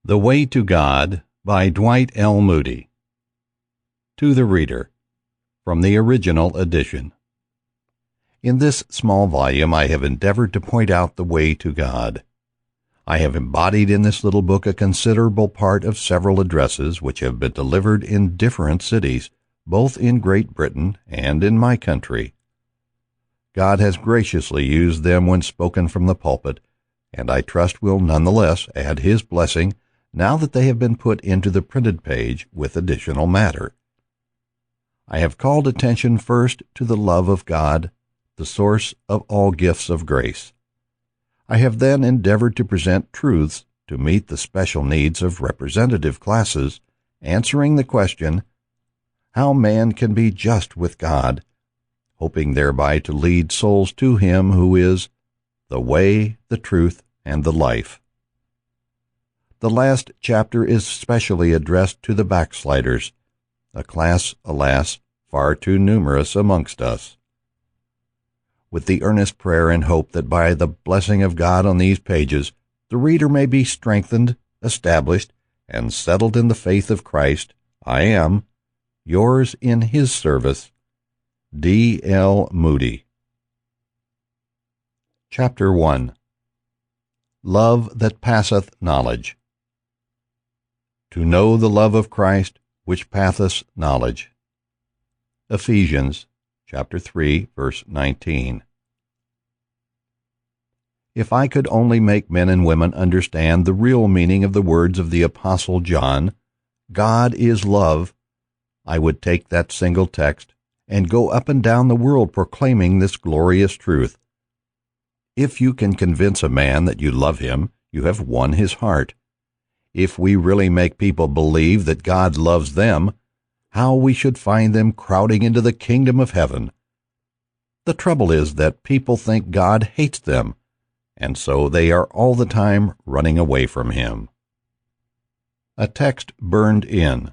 The Way to God by Dwight L. Moody. To the Reader, from the original edition. In this small volume I have endeavored to point out the way to God. I have embodied in this little book a considerable part of several addresses which have been delivered in different cities, both in Great Britain and in my country. God has graciously used them when spoken from the pulpit, and I trust will nonetheless add His blessing now that they have been put into the printed page with additional matter. I have called attention first to the love of God, the source of all gifts of grace. I have then endeavored to present truths to meet the special needs of representative classes, answering the question, how man can be just with God, hoping thereby to lead souls to Him who is the way, the truth, and the life. The last chapter is specially addressed to the backsliders, a class, alas, far too numerous amongst us. With the earnest prayer and hope that by the blessing of God on these pages, the reader may be strengthened, established, and settled in the faith of Christ, I am, yours in His service, D. L. Moody. Chapter 1. Love that passeth knowledge. To know the love of Christ, which passeth knowledge. Ephesians, chapter 3, verse 19. If I could only make men and women understand the real meaning of the words of the Apostle John, God is love, I would take that single text and go up and down the world proclaiming this glorious truth. If you can convince a man that you love him, you have won his heart. If we really make people believe that God loves them, how we should find them crowding into the kingdom of heaven. The trouble is that people think God hates them, and so they are all the time running away from Him. A text burned in.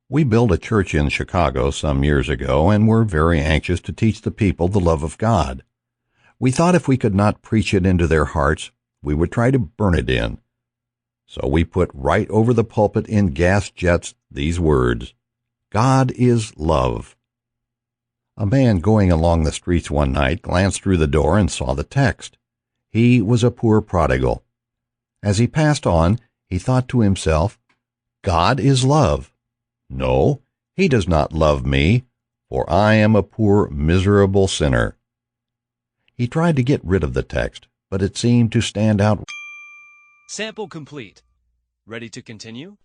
We built a church in Chicago some years ago and were very anxious to teach the people the love of God. We thought if we could not preach it into their hearts, we would try to burn it in. So we put right over the pulpit in gas jets these words, God is love. A man going along the streets one night glanced through the door and saw the text. He was a poor prodigal. As he passed on, he thought to himself, God is love. No, He does not love me, for I am a poor, miserable sinner. He tried to get rid of the text, but it seemed to stand out. Sample complete. Ready to continue?